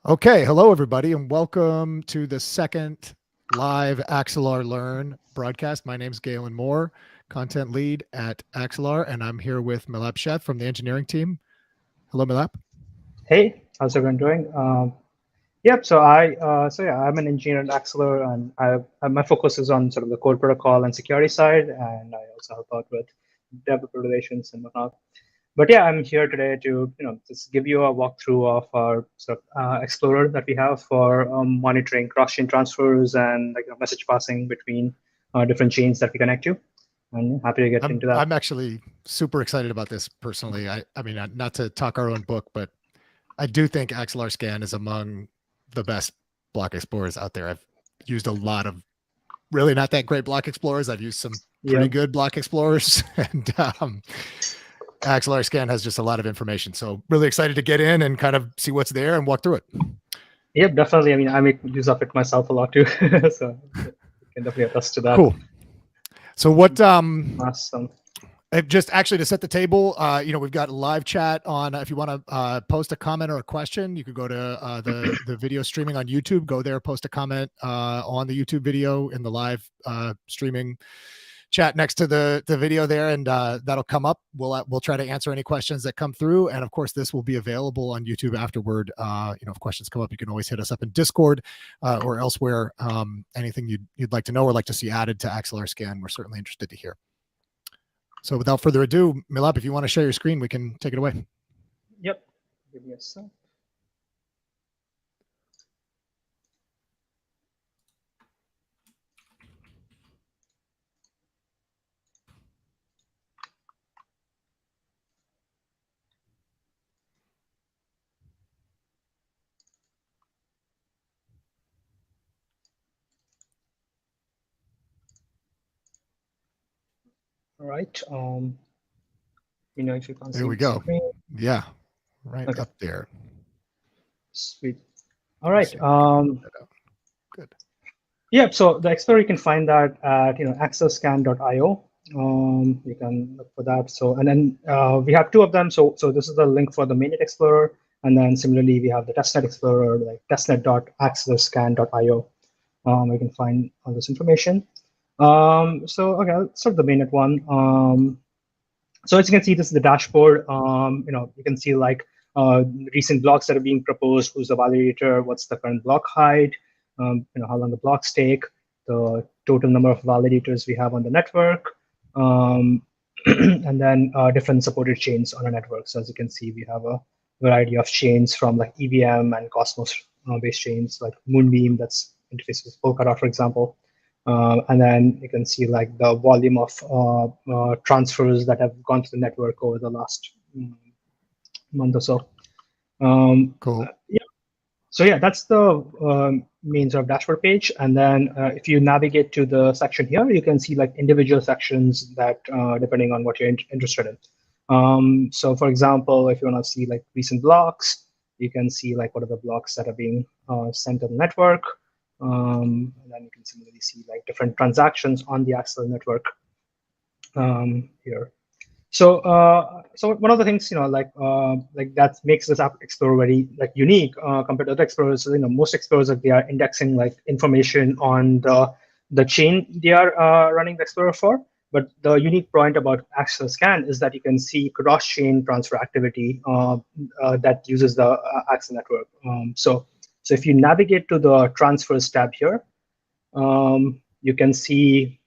Okay, hello everybody, and welcome to the second live Axelar Learn broadcast. My name is Galen Moore, content lead at Axelar, and I'm here with Milap Sheth from the engineering team. Hello, Milap. Hey, how's everyone doing? I'm an engineer at Axelar, and my focus is on sort of the code protocol and security side, and I also help out with developer relations and whatnot. But yeah, I'm here today to just give you a walkthrough of our sort of Explorer that we have for monitoring cross-chain transfers and message passing between different chains that we connect to. And happy to get into that. I'm actually super excited about this personally. I mean, not to talk our own book, but I do think Axelarscan is among the best block explorers out there. I've used a lot of really not that great block explorers. I've used some pretty good block explorers, and Axelarscan has just a lot of information. So really excited to get in and kind of see what's there and walk through it. Yep, definitely. I mean, I make use of it myself a lot too, so you can definitely attest to that. Cool. So what? Awesome. Just actually to set the table, we've got live chat on. If you want to post a comment or a question, you could go to the video streaming on YouTube. Go there, post a comment on the YouTube video in the live streaming chat next to the video there, and that'll come up. We'll try to answer any questions that come through, and of course this will be available on YouTube afterward. If questions come up, you can always hit us up in Discord or elsewhere. Anything you'd like to know or like to see added to Axelarscan, we're certainly interested to hear. So without further ado, Milap, if you want to share your screen, we can take it away. Yep. Give me a sec. All right. If you can't see there we go. Screen. Yeah, right up there. Sweet. All right. Good. Yeah. So the Explorer, you can find that at axelarscan.io. You can look for that. So and then we have two of them. So this is the link for the mainnet Explorer, and then similarly we have the testnet Explorer, like testnet.axelarscan.io. You can find all this information. Okay, let's start the mainnet one. So as you can see, this is the dashboard. You can see like recent blocks that are being proposed, who's the validator, what's the current block height, how long the blocks take, the total number of validators we have on the network, and then different supported chains on a network. So as you can see, we have a variety of chains from like EVM and Cosmos based chains like Moonbeam that's interfaces with Polkadot, for example. And then you can see like the volume of transfers that have gone to the network over the last month or so. Cool. Yeah. So yeah, that's the main sort of dashboard page. And then if you navigate to the section here, you can see like individual sections that depending on what you're interested in. So for example, if you want to see like recent blocks, you can see like what are the blocks that are being sent to the network. And then you can similarly see like different transactions on the Axelar network here. So one of the things like that makes this app Explorer very like unique compared to other explorers. Most explorers they are indexing like information on the chain they are running the Explorer for. But the unique point about Axelarscan is that you can see cross-chain transfer activity that uses the Axelar network. So if you navigate to the transfers tab here, you can see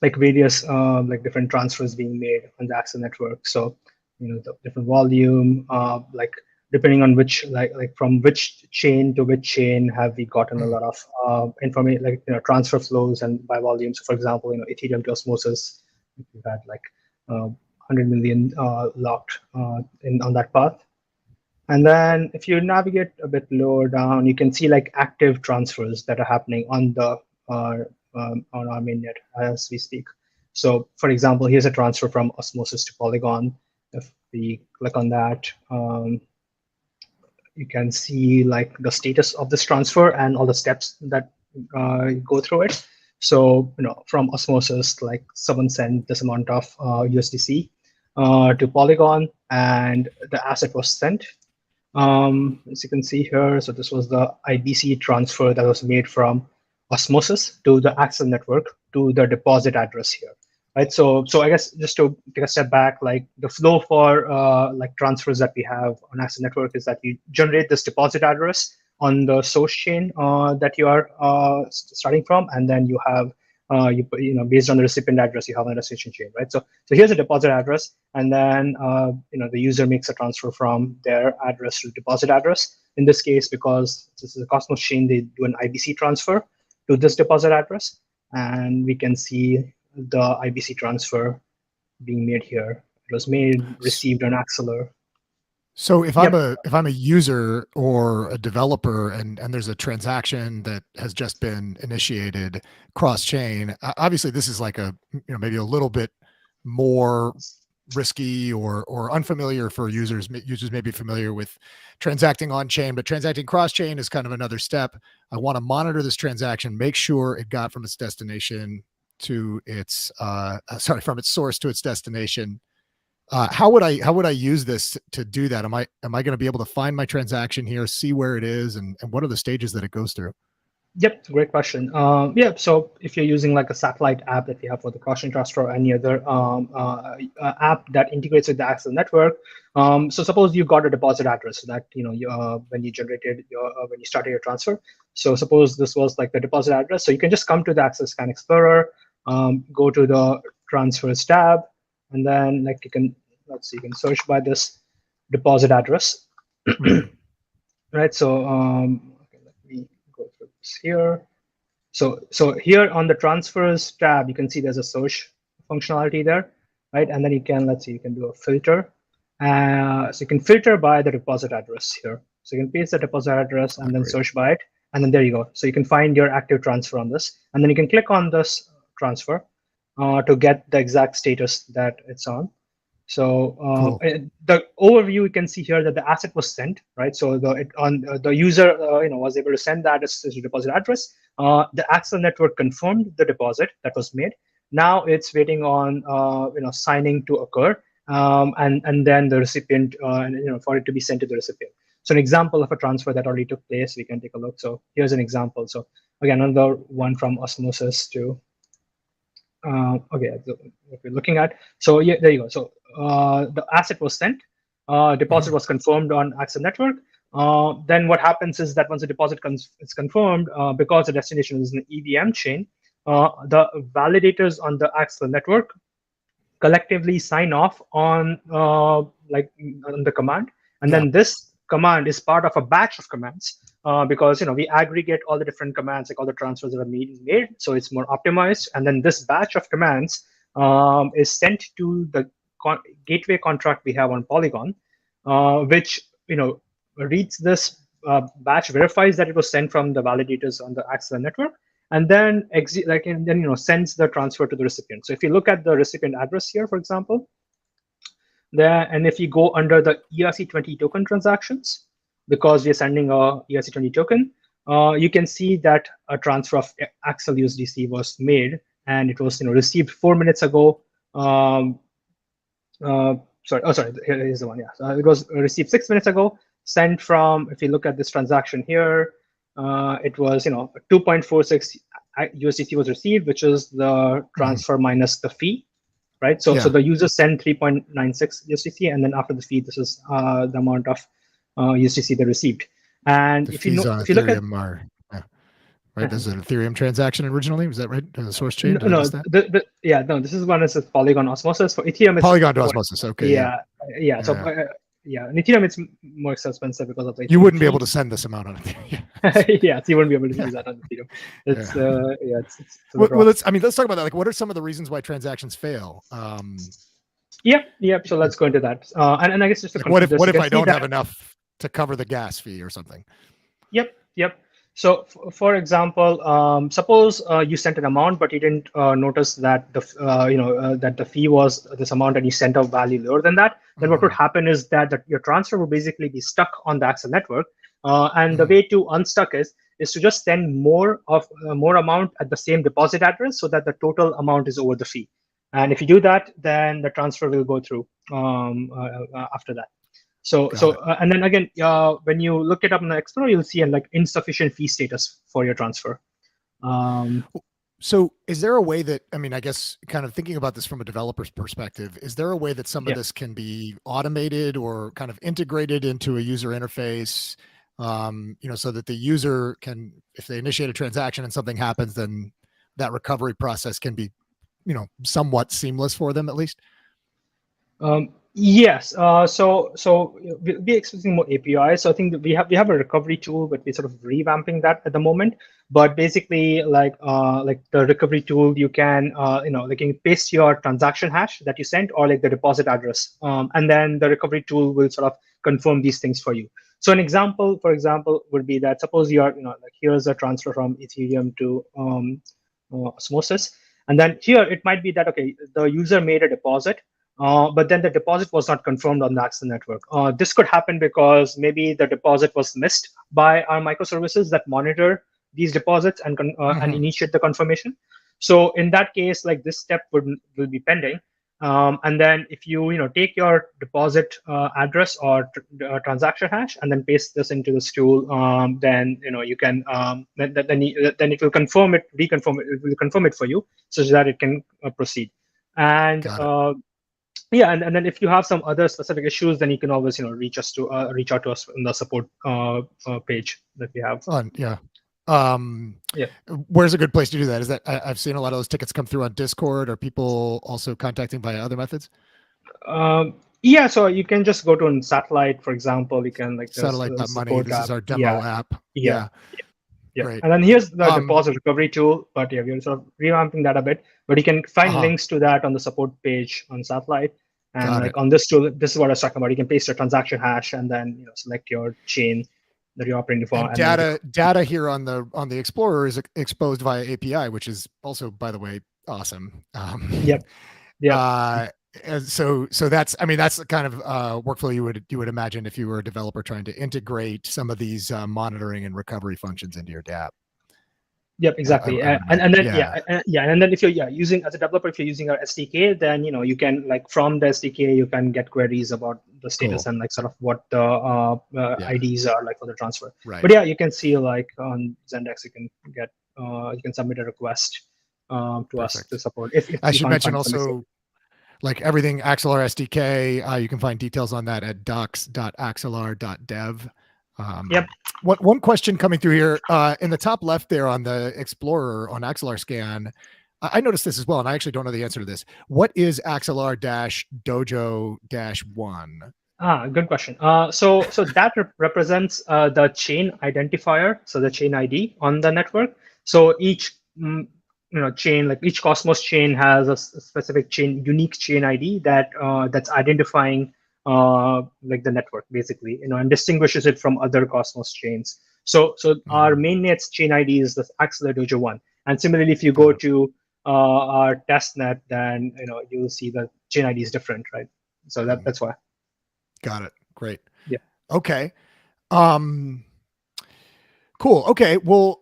like various like different transfers being made on the Axelar network. So the different volume, like depending on which like from which chain to which chain have we gotten a lot of information, like transfer flows and by volume. So for example, Ethereum to Osmosis, we've had like 100 million locked on that path. And then if you navigate a bit lower down, you can see like active transfers that are happening on the on our mainnet as we speak. So for example, here's a transfer from Osmosis to Polygon. If we click on that, you can see like the status of this transfer and all the steps that go through it. So from Osmosis, like someone sent this amount of USDC to Polygon, and the asset was sent. As you can see here, so this was the IBC transfer that was made from Osmosis to the Axel network to the deposit address here, right? So I guess just to take a step back, like the flow for like transfers that we have on Axel network is that you generate this deposit address on the source chain that you are starting from, and then you have based on the recipient address, you have a destination chain, right? So here's a deposit address, and then the user makes a transfer from their address to deposit address. In this case, because this is a Cosmos chain, they do an IBC transfer to this deposit address, and we can see the IBC transfer being made here. It was made, received on Axelar. So if I'm a user or a developer and there's a transaction that has just been initiated cross-chain, obviously this is like a maybe a little bit more risky or unfamiliar for users. Users may be familiar with transacting on chain, but transacting cross-chain is kind of another step. I want to monitor this transaction, make sure it got from its destination to its from its source to its destination. How would I use this to do that? Am I going to be able to find my transaction here, see where it is, and what are the stages that it goes through? Yep, great question. Yeah, so if you're using like a satellite app that we have for the CrossChain Transfer or any other app that integrates with the Axel network, so suppose you got a deposit address that when you generated when you started your transfer. So suppose this was like the deposit address. So you can just come to the Axelarscan Explorer, go to the transfers tab, and then like you can search by this deposit address, right? So let me go through this here. So here on the transfers tab, you can see there's a search functionality there, right? And then you can you can do a filter. So you can filter by the deposit address here. So you can paste the deposit address and then search by it, and then there you go. So you can find your active transfer on this, and then you can click on this transfer to get the exact status that it's on. So Cool. the overview, you can see here that the asset was sent, right? So the user was able to send that as a deposit address. The Axel network confirmed the deposit that was made. Now it's waiting on signing to occur, and then the recipient for it to be sent to the recipient. So an example of a transfer that already took place, we can take a look. So here's an example. So again, another one from Osmosis to okay, what we're looking at. So yeah, there you go. So the asset was sent, deposit was confirmed on Axel network. Then what happens is that once the deposit is confirmed, because the destination is an EVM chain, the validators on the Axel network collectively sign off on on the command, and then this command is part of a batch of commands. Because we aggregate all the different commands, like all the transfers that are made, so it's more optimized. And then this batch of commands is sent to the gateway contract we have on Polygon, which reads this batch, verifies that it was sent from the validators on the Axelar network, and then sends the transfer to the recipient. So if you look at the recipient address here, for example, there, and if you go under the ERC20 token transactions, because we're sending a ERC20 token, you can see that a transfer of Axel USDC was made, and it was received 4 minutes ago. Here's the one. Yeah, so it was received 6 minutes ago. Sent from, if you look at this transaction here, it was 2.46 USDC was received, which is the transfer minus the fee, right? So the user sent 3.96 USDC, and then after the fee, this is the amount of USDC they received. And if you look at right, this is an Ethereum transaction originally. Was that right? The source chain? No, this is one is Polygon Osmosis. For Ethereum, it's Polygon to Osmosis. Okay. Yeah. So in Ethereum, it's more expensive because of the you wouldn't be able to send this amount on Ethereum. Yeah, so you wouldn't be able to do that on Ethereum. It's let's talk about that. Like, what are some of the reasons why transactions fail? So let's go into that. And I guess just to what if I don't have enough to cover the gas fee or something? Yep. So, for example, suppose you sent an amount, but you didn't notice that that the fee was this amount, and you sent a value lower than that. Then what would happen is that your transfer will basically be stuck on the Axel network, and the way to unstuck is to just send more amount at the same deposit address, so that the total amount is over the fee. And if you do that, then the transfer will go through after that. And then again, when you look it up in the Explorer, you'll see like insufficient fee status for your transfer. So is there a way that, I mean, I guess kind of thinking about this from a developer's perspective, is there a way that some of this can be automated or kind of integrated into a user interface, so that the user can, if they initiate a transaction and something happens, then that recovery process can be, somewhat seamless for them at least? Yes. So we'll be expecting more APIs. So I think that we have a recovery tool, but we're sort of revamping that at the moment. But basically, like the recovery tool, you can you can paste your transaction hash that you sent or like the deposit address, and then the recovery tool will sort of confirm these things for you. So an example, for example, would be that suppose you are like here's a transfer from Ethereum to Osmosis, and then here it might be that okay, the user made a deposit. But then the deposit was not confirmed on the Axelar network. This could happen because maybe the deposit was missed by our microservices that monitor these deposits and initiate the confirmation. So in that case, like this step will be pending. And then if you take your deposit address or transaction hash and then paste this into the tool, then you can then it will confirm it, reconfirm it, it will confirm it for you such that it can proceed. And yeah, and then if you have some other specific issues, then you can always reach out to us in the support page that we have. Where's a good place to do that? Is that I've seen a lot of those tickets come through on Discord. Are people also contacting via other methods? Yeah, so you can just go to Satellite, for example. You can like Satellite.money. This is our demo app. Yeah. And then here's the deposit recovery tool, but yeah, we're sort of revamping that a bit. But you can find links to that on the support page on Satellite. And on this tool, this is what I was talking about. You can paste your transaction hash and then select your chain that you're operating for. And data here on the Explorer is exposed via API, which is also, by the way, awesome. And so that's the kind of workflow you would imagine if you were a developer trying to integrate some of these monitoring and recovery functions into your dApp. Yep, exactly. And then if you're using, as a developer, if you're using our SDK, then you can like from the SDK you can get queries about the status and like sort of what the IDs are like for the transfer. Right. But yeah, you can see like on Zendex you can get you can submit a request to us to support. If I should mention also, like everything Axelar SDK, you can find details on that at docs.axelar.dev. One question coming through here in the top left there on the Explorer on Axelarscan, I noticed this as well, and I actually don't know the answer to this. What is Axelar-Dojo-1? Good question. So that represents the chain identifier, so the chain ID on the network. So each chain, like each Cosmos chain has a specific unique chain ID that's identifying like the network basically, and distinguishes it from other Cosmos chains. So our mainnet's chain ID is the Axelar Dojo 1. And similarly, if you go to our testnet, then you'll see the chain ID is different, right? So that's why. Got it. Great. Yeah. Okay. Cool. Okay. Well,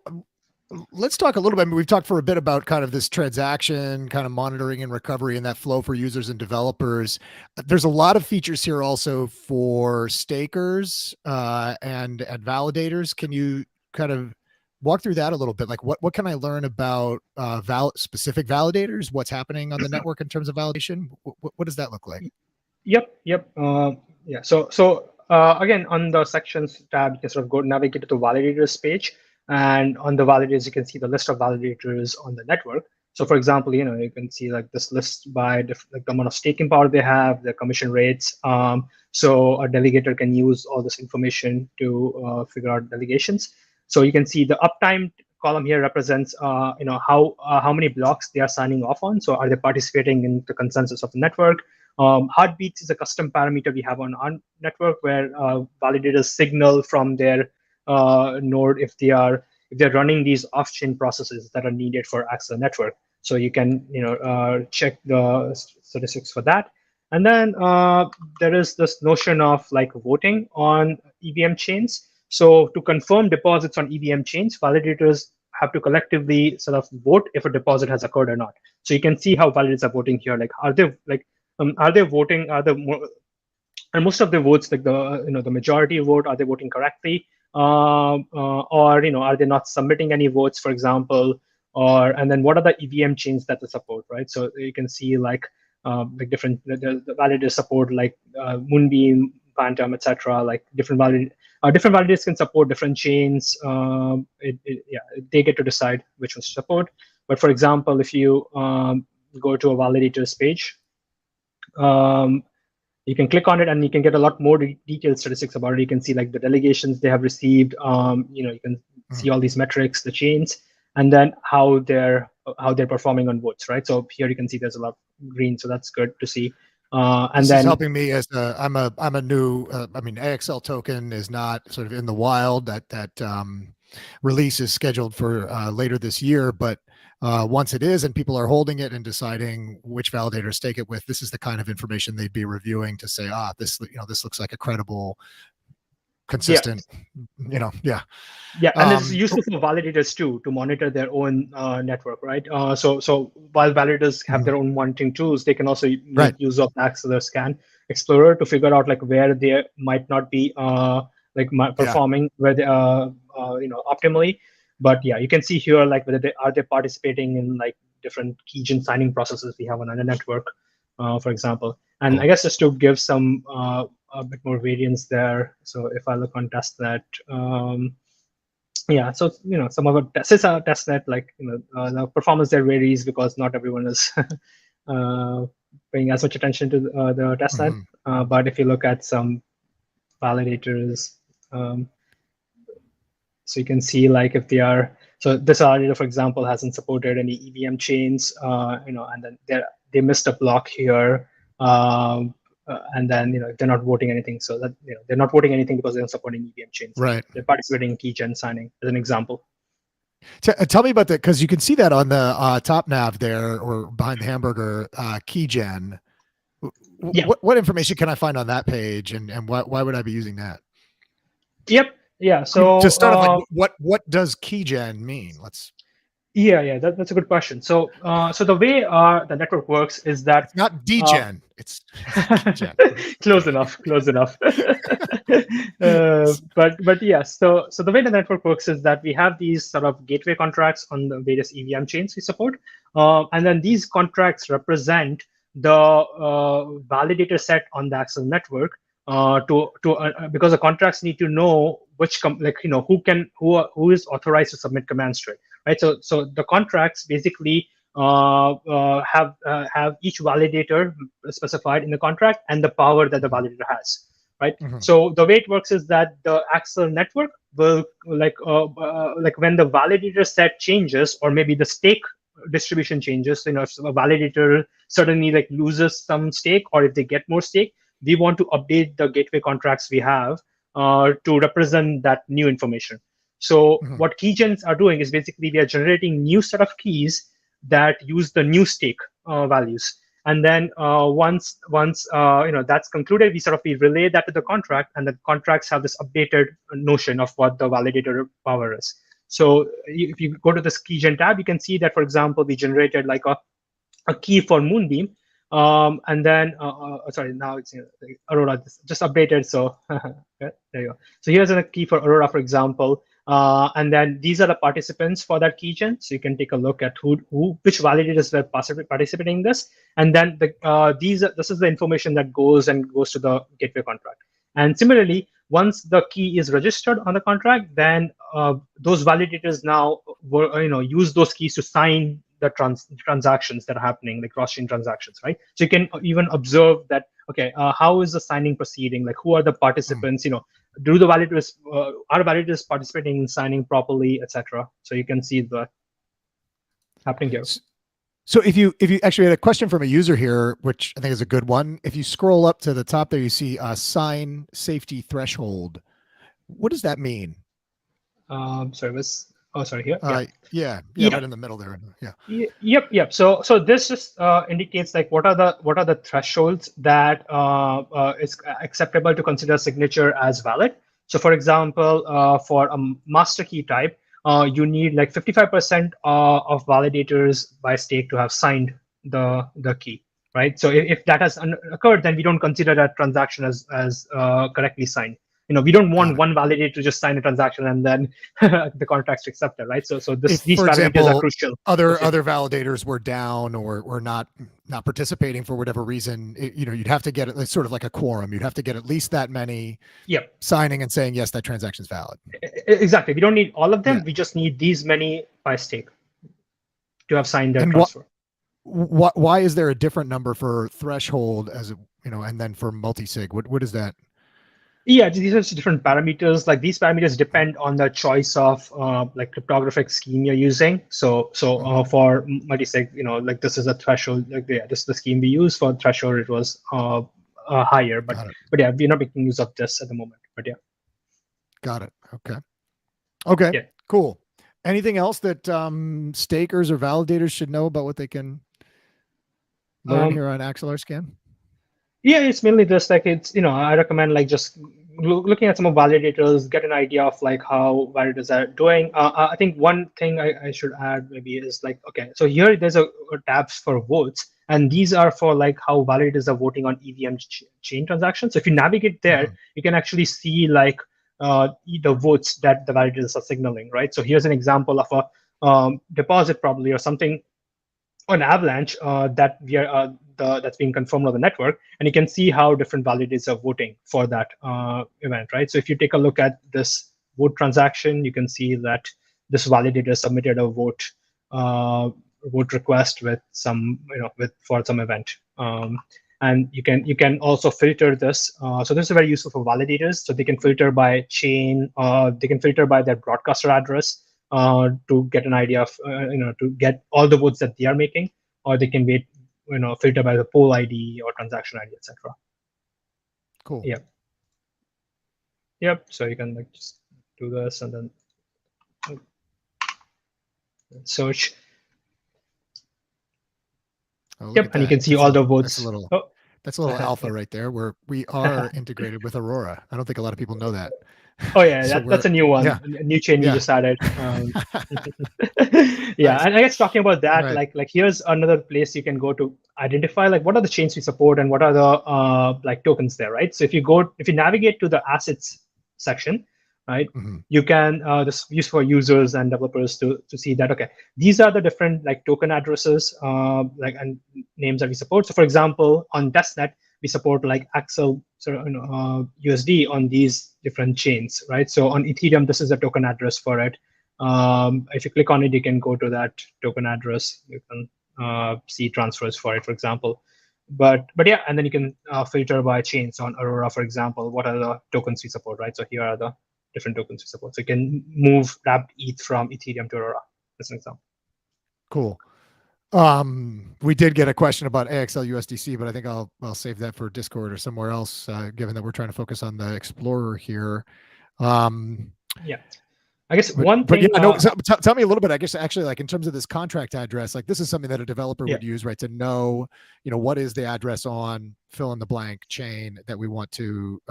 let's talk a little bit. I mean, we've talked for a bit about kind of this transaction, kind of monitoring and recovery and that flow for users and developers. There's a lot of features here also for stakers and validators. Can you kind of walk through that a little bit? Like what can I learn about specific validators? What's happening on the network in terms of validation? What does that look like? Yep. Yeah. So again, on the sections tab, you can sort of go navigate to the validators page. And on the validators, you can see the list of validators on the network. So for example, you can see like this list by the amount of staking power they have, their commission rates. So a delegator can use all this information to figure out delegations. So you can see the uptime column here represents how many blocks they are signing off on. So are they participating in the consensus of the network? Heartbeats is a custom parameter we have on our network where validators signal from their node if they're running these off-chain processes that are needed for Axelar network. So you can check the statistics for that. And then there is this notion of like voting on EVM chains. So to confirm deposits on EVM chains, validators have to collectively sort of vote if a deposit has occurred or not. So you can see how validators are voting here. Like are they voting? Are they and most of the votes, like the majority vote, are they voting correctly, or are they not submitting any votes, for example, and then what are the EVM chains that they support, right? So you can see like different the validator support like Moonbeam, Phantom, etc. Like different validators can support different chains. Yeah, they get to decide which ones to support. But for example, if you go to a validators page, you can click on it and you can get a lot more detailed statistics about it. You can see like the delegations they have received. You can see all these metrics, the chains, and then how they're performing on votes, right? So here you can see there's a lot of green, so that's good to see. And this then is helping me as I'm a new. I mean, AXL token is not sort of in the wild. That release is scheduled for later this year, but once it is and people are holding it and deciding which validators stake it with, this is the kind of information they'd be reviewing to say, this looks like a credible, consistent, yeah. Yeah, and this is useful for validators too, to monitor their own network, right? So while validators have their own monitoring tools, they can also make use of the Axelarscan Explorer to figure out like where they might not be performing where they optimally. But yeah, you can see here like whether they participating in like different keygen signing processes we have on our network, for example. And I guess just to give some a bit more variance there. So if I look on testnet, yeah, so some of our tests are testnet, like the performance there varies because not everyone is paying as much attention to the testnet. But if you look at some validators, so you can see like if they are, so this validator, for example, hasn't supported any EVM chains, and then they missed a block here. And then they're not voting anything, so that they're not voting anything because they're not supporting EVM chains. Right. They're participating in keygen signing as an example. Tell me about that, because you can see that on the top nav there or behind the hamburger keygen. Yeah. What information can I find on that page, and why would I be using that? Yep. Yeah. So to start off, like, what does keygen mean? Yeah, that's a good question. So, so the way the network works is that it's not degen, it's keygen. Close enough. But yes. So the way the network works is that we have these sort of gateway contracts on the various EVM chains we support, and then these contracts represent the validator set on the Axel network. Because the contracts need to know which who is authorized to submit commands to it, right? So the contracts basically have each validator specified in the contract and the power that the validator has, right? So the way it works is that the Axel network will like when the validator set changes, or maybe the stake distribution changes. If a validator suddenly like loses some stake, or if they get more stake, we want to update the gateway contracts we have to represent that new information. So what keygens are doing is basically we are generating new set of keys that use the new stake values. And then once that's concluded, we relay that to the contract, and the contracts have this updated notion of what the validator power is. So if you go to this keygen tab, you can see that, for example, we generated like a key for Moonbeam. And then, sorry, now it's Aurora just updated. So there you go. So here's a key for Aurora, for example. And then these are the participants for that keygen. So you can take a look at which validators were participating in this. And then this is the information that goes to the gateway contract. And similarly, once the key is registered on the contract, then those validators now use those keys to sign the transactions that are happening, like CrossChain transactions, right? So you can even observe that, okay, how is the signing proceeding? Like, who are the participants? Are validators participating in signing properly, etc. So you can see the happening here. So if you actually had a question from a user here, which I think is a good one, if you scroll up to the top there, you see a sign safety threshold. What does that mean? Service. Oh, sorry, here. Yeah, right in the middle there. Yeah. Yep. So this just indicates like what are the thresholds that is acceptable to consider signature as valid. So for example, for a master key type, you need like 55% of validators by stake to have signed the key, right? So if that has occurred, then we don't consider that transaction as correctly signed. We don't want one validator to just sign a transaction and then the contract's accepted, right? So if, these for parameters example, are crucial. Other validators were down or not participating for whatever reason, you'd have to get it. It's sort of like a quorum. You'd have to get at least that many signing and saying, yes, that transaction is valid. Exactly. We don't need all of them. Yeah. We just need these many by stake to have signed their transfer. Why is there a different number for threshold as and then for multi-sig? What is that? Yeah, these are different parameters. Like these parameters depend on the choice of like cryptographic scheme you're using. So for multi-sig, like this is a threshold. Like this is the scheme we use. For threshold, it was higher, but yeah, we're not making use of this at the moment. But yeah, got it. Okay, yeah. Cool. Anything else that stakers or validators should know about what they can learn here on Axelarscan? Yeah, it's mainly this. Like it's I recommend like just looking at some of validators, get an idea of like how validators are doing. I think one thing I should add maybe is like, okay, so here there's a tabs for votes, and these are for like how validators are voting on EVM chain transactions. So if you navigate there, you can actually see like the votes that the validators are signaling, right? So here's an example of a deposit probably or something on Avalanche that we are that's being confirmed on the network, and you can see how different validators are voting for that event, right? So if you take a look at this vote transaction, you can see that this validator submitted a vote request with some for some event, and you can also filter this. So this is very useful for validators. So they can filter by chain, they can filter by their broadcaster address to get an idea of to get all the votes that they are making, or they can wait filter by the poll ID or transaction ID, etc. Cool. Yep. So you can like just do this and then search. Yep, and you can see all the votes. That's a little alpha right there, where we are integrated with Aurora. I don't think a lot of people know that. Oh yeah, so that's a new one, a new chain we just added. Yeah, nice. And I guess talking about that, like here's another place you can go to identify like what are the chains we support and what are the like tokens there, right? So if you navigate to the assets section, right, you can this use for users and developers to see that these are the different like token addresses like and names that we support. So for example, on testnet we support like Axel USD on these different chains, right? So on Ethereum, this is a token address for it. If you click on it, you can go to that token address. You can see transfers for it, for example. But yeah, and then you can filter by chains on Aurora, for example. What are the tokens we support, right? So here are the different tokens we support. So you can move wrapped ETH from Ethereum to Aurora. That's an example. Cool. We did get a question about AXL USDC, but I think I'll save that for Discord or somewhere else, given that we're trying to focus on the Explorer here. Yeah. I guess one thing. Yeah, no, tell me a little bit. I guess actually, like in terms of this contract address, like this is something that a developer would use, right? To know, what is the address on fill in the blank chain that we want to,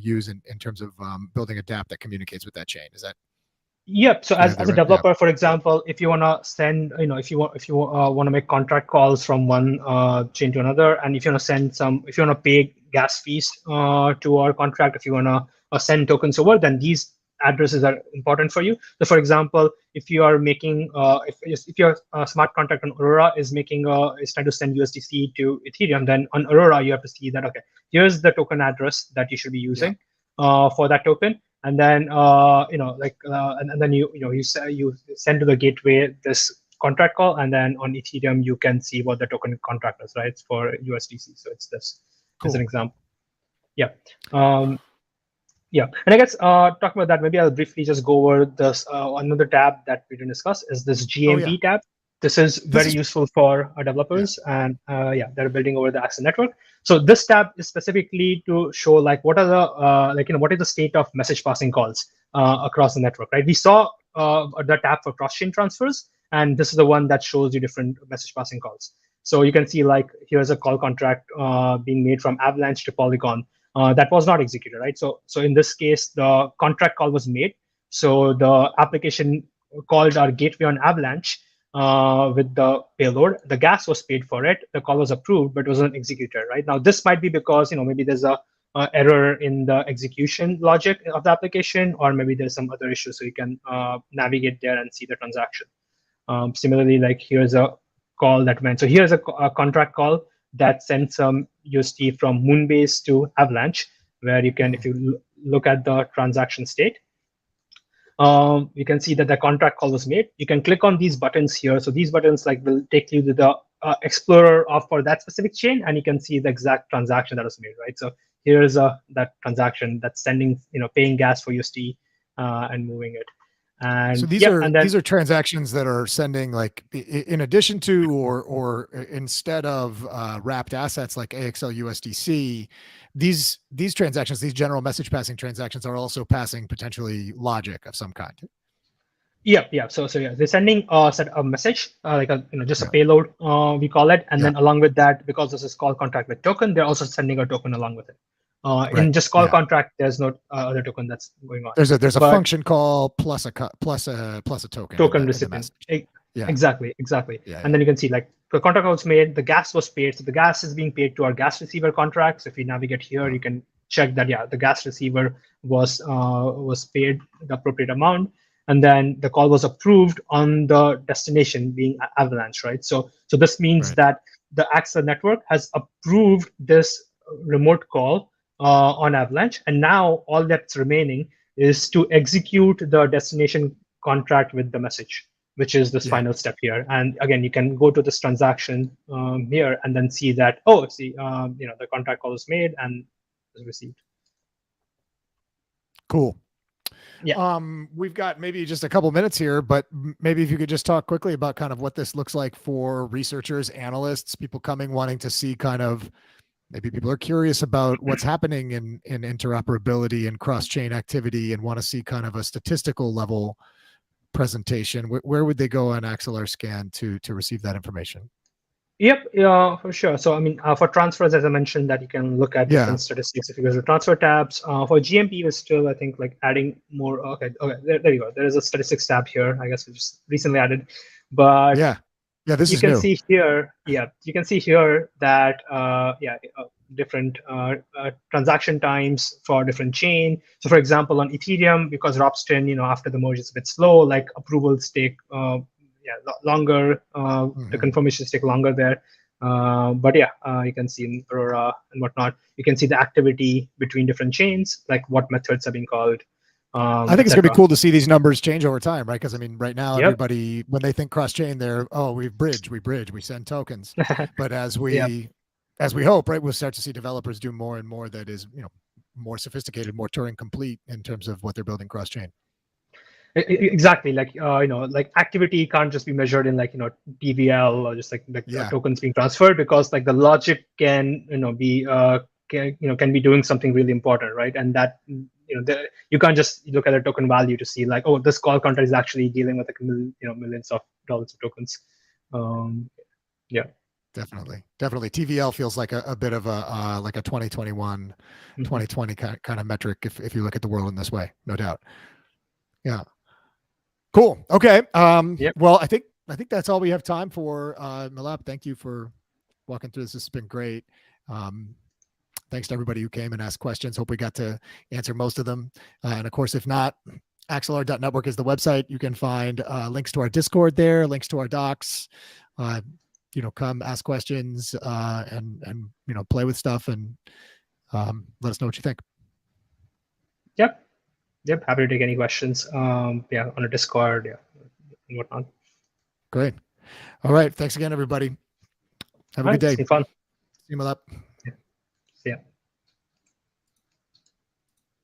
use in terms of building a dApp that communicates with that chain. Is that? Yep. So as a developer, for example, if you want to send, if you want to make contract calls from one chain to another, and if you want to send if you want to pay gas fees to our contract, if you want to send tokens over, then these addresses are important for you. So for example, if you are making, if your smart contract on Aurora is trying to send USDC to Ethereum, then on Aurora you have to see that here's the token address that you should be using for that token. And then and then you send to the gateway this contract call, and then on Ethereum you can see what the token contract is, right? It's for USDC, so it's this as an example. Yeah, yeah. And I guess talking about that, maybe I'll briefly just go over this. Another tab that we didn't discuss is this GMV tab. This is very useful for our developers, and they're building over the Axel network. So this tab is specifically to show like what are the what is the state of message passing calls across the network, right? We saw the tab for CrossChain Transfers, and this is the one that shows you different message passing calls. So you can see like here's a call contract being made from Avalanche to Polygon that was not executed, right? So in this case, the contract call was made. So the application called our gateway on Avalanche. with the payload. The gas was paid for it. The call was approved, but it wasn't executed. Right now, this might be because maybe there's a error in the execution logic of the application, or maybe there's some other issue. So you can navigate there and see the transaction. Similarly, like here's a call that went. So here's a contract call that sends some USD from Moonbase to Avalanche, where you can, if you look at the transaction state, you can see that the contract call was made. You can click on these buttons here. So these buttons will take you to the explorer for that specific chain, and you can see the exact transaction that was made, right? So here's that transaction that's sending, paying gas for USD and moving it. And so these are transactions that are sending, in addition to or instead of wrapped assets like AXL USDC, these transactions, these general message passing transactions, are also passing potentially logic of some kind. Yeah. So they're sending a message, just a payload, we call it, and then along with that, because this is call contract with token, they're also sending a token along with it. In just call contract, there's no other token that's going on. There's a function call plus a token. Token recipient. Exactly. Yeah, and then you can see the contract was made, the gas was paid. So the gas is being paid to our gas receiver contract. So if you navigate here, you can check that the gas receiver was paid the appropriate amount, and then the call was approved on the destination being Avalanche, right? So this means that the Axelar network has approved this remote call on Avalanche, and now all that's remaining is to execute the destination contract with the message, which is this final step here. And again, you can go to this transaction here and then see that, the contract call is made and is received. Cool. Yeah. We've got maybe just a couple minutes here, but maybe if you could just talk quickly about kind of what this looks like for researchers, analysts, people coming, wanting to see kind of, maybe people are curious about what's happening in interoperability and cross-chain activity and want to see kind of a statistical level presentation. Where would they go on Axelarscan to receive that information? Yep, for sure. So, I mean, for transfers, as I mentioned, that you can look at different statistics if you go to transfer tabs. For GMP, we're still, I think, adding more. Okay, there you go. There is a statistics tab here. I guess we just recently added, but this you is can new. see here. Yeah, you can see here that different transaction times for different chain. So, for example, on Ethereum, because Ropsten, after the merge is a bit slow, approvals take longer. The confirmations take longer there. But you can see in Aurora and whatnot, you can see the activity between different chains, like what methods are being called. I think it's going to be cool to see these numbers change over time, right? Because I mean, right now, everybody, when they think cross-chain, they're, we bridge, we send tokens. But as we hope, right, we'll start to see developers do more and more that is, more sophisticated, more Turing complete in terms of what they're building cross-chain. Exactly, activity can't just be measured in TVL or just tokens being transferred, because the logic can be can be doing something really important, right? And that you can't just look at the token value to see this call contract is actually dealing with millions of dollars of tokens. Definitely. TVL feels like a bit of a 2021, 2020 kind of metric if you look at the world in this way, no doubt. Yeah. Cool. Okay. Well, I think that's all we have time for. Milap, thank you for walking through this. This has been great. Thanks to everybody who came and asked questions. Hope we got to answer most of them. And of course, if not, axelar.network is the website. You can find links to our Discord there, links to our docs. Come ask questions and play with stuff and let us know what you think. Yep, happy to take any questions. On a Discord, and whatnot. Great. All right. Thanks again, everybody. Have a good day. Stay fun. See you, Milap. See ya.